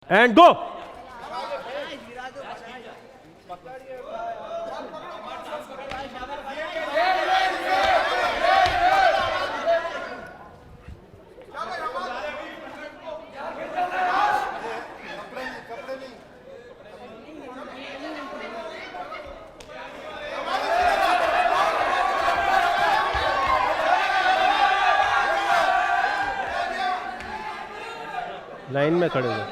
And go. Line में खड़े हो।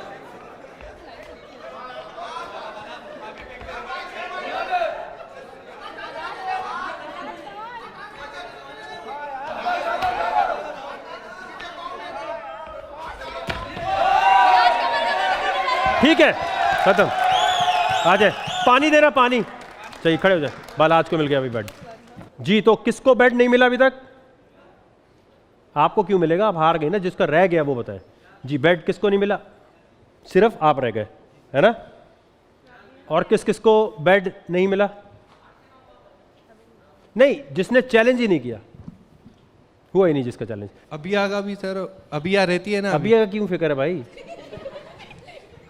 ठीक है, खत्म। आ जाए, पानी दे रहा, पानी चाहिए, खड़े हो जाए। बालाज को मिल गया अभी बेड जी। तो किसको बेड नहीं मिला अभी तक? आपको क्यों मिलेगा? आप हार गए ना। जिसका रह गया वो बताए जी। बेड किसको नहीं मिला? सिर्फ आप रह गए, है ना? और किस किस को बेड नहीं मिला? नहीं, जिसने चैलेंज ही नहीं किया, हुआ ही नहीं जिसका चैलेंज। अबिया का भी सर, अबिया रहती है ना। अबिया का क्यों फिक्र है भाई?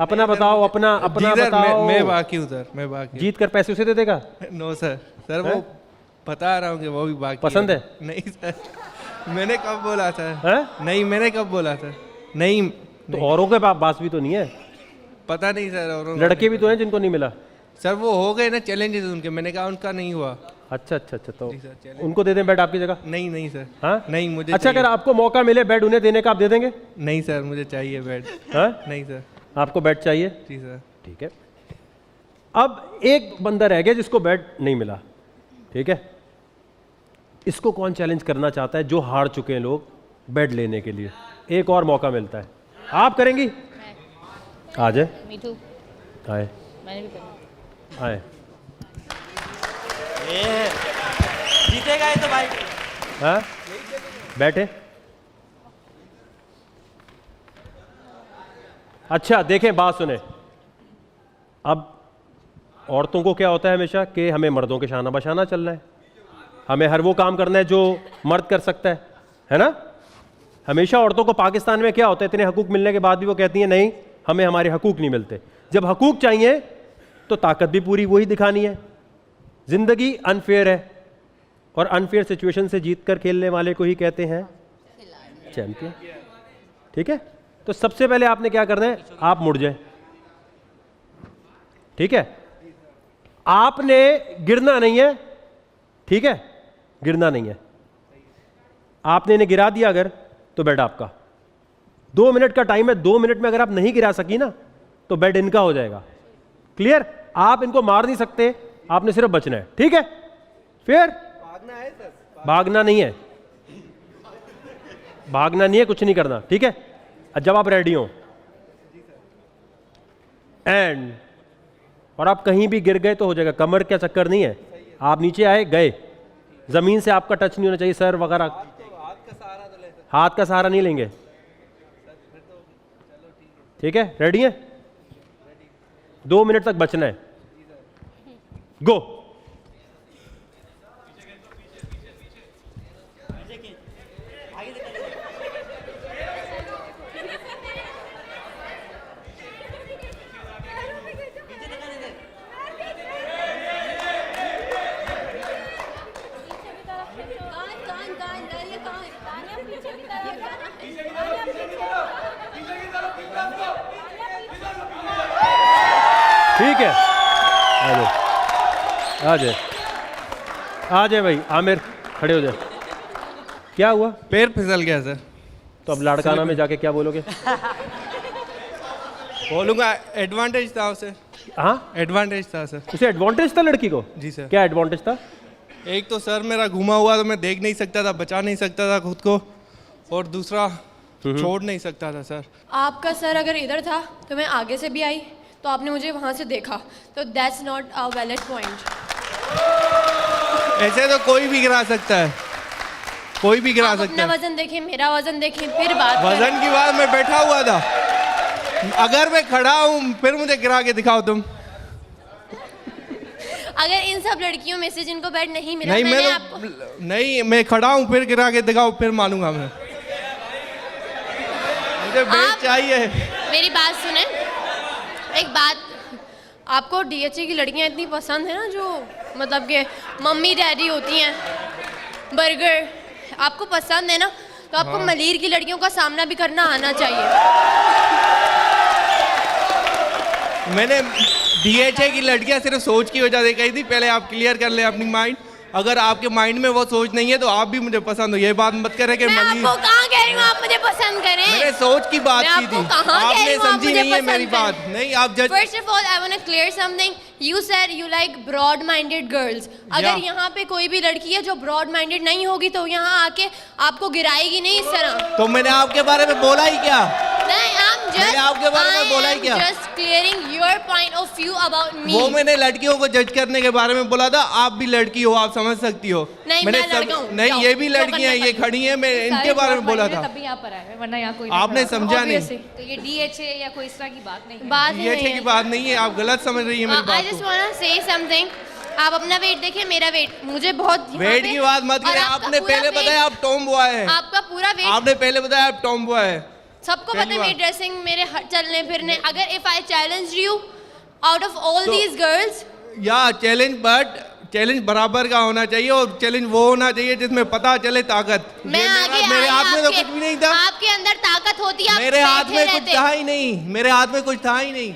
अपना बताओ, अपना अपना जी सर, बताओ। मैं बाकी हूँ सर, मैं बाकी। जीत कर पैसे उसे दे देगा? नो सर, सर वो बता रहा हूँ कि वो भी बाकी पसंद है? नहीं सर, मैंने कब बोला सर? है? नहीं, मैंने कब बोला सर? नहीं तो औरों के पास भी तो नहीं है? पता नहीं सर। और लड़के भी तो हैं जिनको नहीं मिला। सर वो हो गए ना चैलेंजेस उनके, मैंने कहा उनका नहीं हुआ। अच्छा अच्छा अच्छा, तो जी सर, उनको दे दें बेड आपकी जगह? नहीं नहीं सर। हाँ, नहीं मुझे अच्छा, अगर आपको मौका मिले बेड उन्हें देने का, आप दे देंगे? नहीं सर, मुझे चाहिए बेड। हाँ, नहीं सर। आपको बेड चाहिए? जी सर। ठीक है। अब एक बंदा रह गया जिसको बेड नहीं मिला, ठीक है? इसको कौन चैलेंज करना चाहता है? जो हार चुके हैं लोग बेड लेने के लिए, एक और मौका मिलता है। आप करेंगी? आ जाए। मीठू, आए मैंने भी करना। आए। जीतेगा ये तो भाई। हाँ, बैठे। अच्छा देखें, बात सुने। अब औरतों को क्या होता है हमेशा कि हमें मर्दों के शाना बशाना चलना है, हमें हर वो काम करना है जो मर्द कर सकता है ना? हमेशा औरतों को पाकिस्तान में क्या होता है, इतने हकूक मिलने के बाद भी वो कहती हैं नहीं, हमें हमारे हकूक नहीं मिलते। जब हकूक चाहिए तो ताकत भी पूरी वही दिखानी है। जिंदगी अनफेयर है, और अनफेयर सिचुएशन से जीत कर खेलने वाले को ही कहते हैं चैंपियन। ठीक है? तो सबसे पहले आपने क्या करना है, आप मुड़ जाए। ठीक है? आपने गिरना नहीं है, ठीक है? गिरना नहीं है। आपने इन्हें गिरा दिया अगर, तो बेड आपका। 2 मिनट का टाइम है, 2 मिनट में अगर आप नहीं गिरा सकी ना तो बेड इनका हो जाएगा। क्लियर? आप इनको मार नहीं सकते, आपने सिर्फ बचना है। ठीक है? फिर भागना है सर? भागना नहीं है, भागना नहीं है, कुछ नहीं करना। ठीक है? जब आप रेडी हो एंड और आप कहीं भी गिर गए तो हो जाएगा। कमर का चक्कर नहीं है, आप नीचे आए गए, जमीन से आपका टच नहीं होना चाहिए, सर वगैरह। हाथ का सहारा तो ले सर। हाथ का सहारा नहीं लेंगे। ठीक है? रेडी है? 2 मिनट तक बचना है। गो। ठीक है, आ जाए, आ जाए, आ जाए भाई। आमिर खड़े हो जाए। क्या हुआ? पैर फिसल गया सर। तो अब लाड़काना में जाके क्या बोलोगे? बोलूंगा एडवांटेज था उसे। हाँ, एडवांटेज था सर। उसे एडवांटेज था लड़की को? जी सर। क्या एडवांटेज था? एक तो सर मेरा घुमा हुआ तो मैं देख नहीं सकता था, बचा नहीं सकता था खुद को, और दूसरा छोड़ नहीं सकता था सर। आपका सर अगर इधर था तो मैं आगे से भी आई तो आपने मुझे वहां से देखा, तो that's not a valid point. ऐसे तो कोई भी गिरा सकता है, कोई भी गिरा आप सकता अपना है। वजन देखें, मेरा वजन देखें, फिर बात करें। वजन की बात, मैं बैठा हुआ था। अगर मैं खड़ा हूँ फिर मुझे गिरा के दिखाओ तुम। अगर इन सब लड़कियों में से जिनको बेड नहीं मिला, नहीं मैंने मैं आपको नहीं, मैं खड़ा हूँ फिर गिरा के दिखाओ, फिर मानूंगा मैं। मुझे बेड आप- चाहिए। मेरी बात सुने, आपको डीएचए की लड़कियां इतनी पसंद है ना, जो मतलब कि मम्मी डैडी होती हैं, बर्गर आपको पसंद है ना, तो आपको मलीर की लड़कियों का सामना भी करना आना चाहिए। मैंने डीएचए की लड़कियां सिर्फ सोच की वजह से कही थी, पहले आप क्लियर कर ले अपनी माइंड। अगर आपके माइंड में वो सोच नहीं है तो आप भी मुझे पसंद हो, ये बात मत करें कि मैं आपको कहाँ कह रही हूँ आप मुझे पसंद करें। मैंने सोच की बात की थी, आपने समझी नहीं है मेरी बात। नहीं आप जज। First of all I want to clear something, you said you like broad minded girls. अगर यहाँ पे कोई भी लड़की है जो ब्रॉड माइंडेड नहीं होगी तो यहाँ आके आपको गिराएगी नहीं इस तरह। तो मैंने आपके बारे में बोला ही क्या? नहीं, मैंने आपके बारे में बोला ही क्या? Just clearing your point of view about me. वो मैंने लड़कियों को जज करने के बारे में बोला था, आप भी लड़की हो, आप समझ सकती हो। नहीं, मैंने मैं लड़का हूँ। नहीं, ये भी लड़कियां हैं, ये खड़ी हैं, मैं इनके बारे में बोला था। तभी यहाँ पर आए हैं, वरना यहाँ कोई आपने समझा नहीं। तो ये डीएचए या कोई इस तरह की बात नहीं है। बात ही डीएचए नहीं की है। बात नहीं है, आप गलत समझ रही है मेरी आई बात जस्ट को। Want to say something. आप अपना वेट देखिए, मेरा वेट, मुझे बहुत यहाँ वेट पे- की बात मत और करें, आपका आपने पूरा पहले weight- बताया आप टॉम बॉय है। आपका पूरा वेट, आपने पहले बताया आप टॉम बॉय है। सबको पहली पता है बात। मेरी ड्रेसिंग, मेरे चलने फिरने। अगर if I challenge you out of all तो- दीज गर्ल्स, या चैलेंज, बट चैलेंज बराबर का होना चाहिए, और चैलेंज वो होना चाहिए जिसमें पता चले ताकत। मैं ये आगे मेरे आई, हाथ में तो आपके- कुछ भी नहीं था। आपके अंदर ताकत होती है, आप मेरे हाथ बैठे में कुछ रहते। था ही नहीं, मेरे हाथ में कुछ था ही नहीं।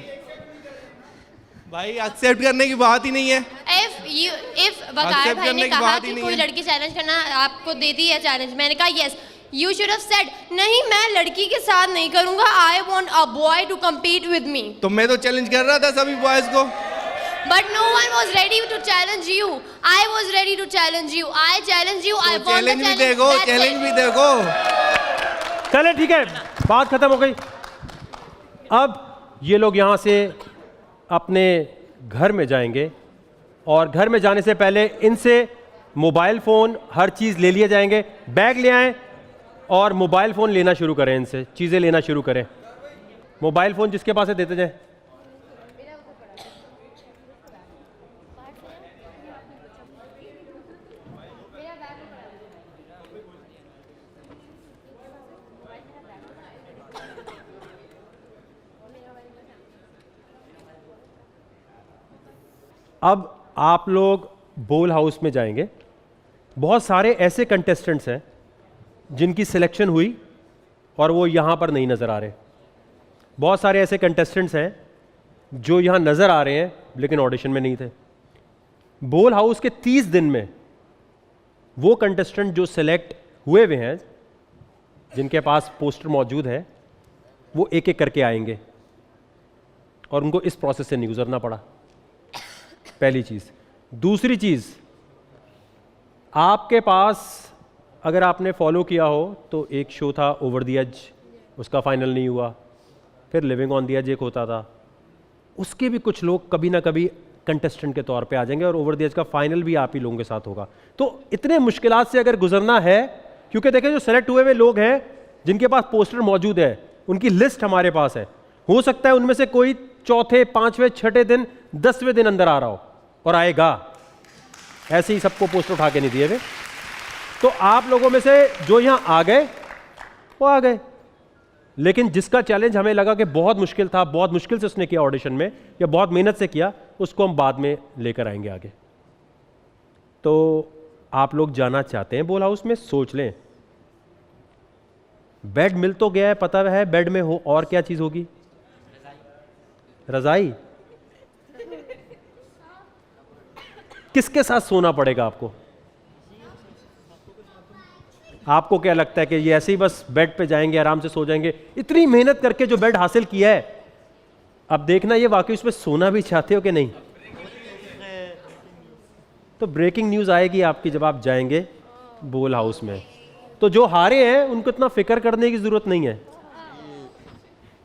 भाई एक्सेप्ट करने की बात ही नहीं है। इफ वकार Accept भाई करने ने की कहा बात ही कि नहीं कोई है। लड़की चैलेंज करना आपको देती है चैलेंज, मैंने कहा yes, you should have said नहीं, मैं लड़की के साथ नहीं करूंगा, I want a boy to compete with me। तो मैं तो चैलेंज कर रहा था सभी बॉयज को। But no one was ready to challenge you. I was ready to challenge you. I challenged you. I won the challenge भी challenge. देखो, That's चैलेंज it. भी देखो। चले ठीक है, बात खत्म हो गई। अब ये लोग यहां से अपने घर में जाएंगे, और घर में जाने से पहले इनसे मोबाइल फ़ोन हर चीज़ ले लिए जाएंगे। बैग ले आएं और मोबाइल फ़ोन लेना शुरू करें, इनसे चीज़ें लेना शुरू करें। मोबाइल फ़ोन जिसके पास है देते जाएं। अब आप लोग बोल हाउस में जाएंगे। बहुत सारे ऐसे कंटेस्टेंट्स हैं जिनकी सिलेक्शन हुई और वो यहाँ पर नहीं नज़र आ रहे। बहुत सारे ऐसे कंटेस्टेंट्स हैं जो यहाँ नज़र आ रहे हैं लेकिन ऑडिशन में नहीं थे। बोल हाउस के 30 दिन में वो कंटेस्टेंट जो सिलेक्ट हुए हुए हैं, जिनके पास पोस्टर मौजूद है, वो एक एक करके आएंगे और उनको इस प्रोसेस से नहीं गुजरना पड़ा। पहली चीज़। दूसरी चीज़, आपके पास अगर आपने फॉलो किया हो तो एक शो था ओवर द एज, उसका फाइनल नहीं हुआ। फिर लिविंग ऑन द एज एक होता था, उसके भी कुछ लोग कभी ना कभी कंटेस्टेंट के तौर पे आ जाएंगे, और ओवर द एज का फाइनल भी आप ही लोगों के साथ होगा। तो इतने मुश्किलात से अगर गुजरना है, क्योंकि देखिए जो सेलेक्ट हुए हुए लोग हैं जिनके पास पोस्टर मौजूद है, उनकी लिस्ट हमारे पास है। हो सकता है उनमें से कोई चौथे, पांचवें, छठे दिन, 10वें दिन अंदर आ रहा हो, और आएगा। ऐसे ही सबको पोस्टर उठा के नहीं दिए गए। तो आप लोगों में से जो यहां आ गए वो आ गए, लेकिन जिसका चैलेंज हमें लगा कि बहुत मुश्किल था, बहुत मुश्किल से उसने किया ऑडिशन में, या बहुत मेहनत से किया, उसको हम बाद में लेकर आएंगे आगे। तो आप लोग जाना चाहते हैं बोल हाउस में, सोच लें। बेड मिल तो गया है, पता है बेड में हो, और क्या चीज होगी? रजाई। किसके साथ सोना पड़ेगा आपको? आपको क्या लगता है कि ये ऐसे ही बस बेड पे जाएंगे, आराम से सो जाएंगे? इतनी मेहनत करके जो बेड हासिल किया है, अब देखना ये वाकई उसमें सोना भी चाहते हो कि नहीं। तो ब्रेकिंग न्यूज आएगी आपकी जब आप जाएंगे बोल हाउस में। तो जो हारे हैं उनको इतना फिक्र करने की जरूरत नहीं है।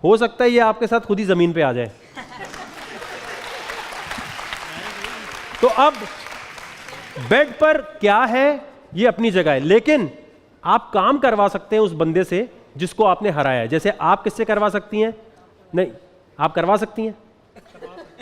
हो सकता है ये आपके साथ खुद ही जमीन पे आ जाए। तो अब बेड पर क्या है ये अपनी जगह है, लेकिन आप काम करवा सकते हैं उस बंदे से जिसको आपने हराया है। जैसे आप किससे करवा सकती हैं? नहीं, आप करवा सकती हैं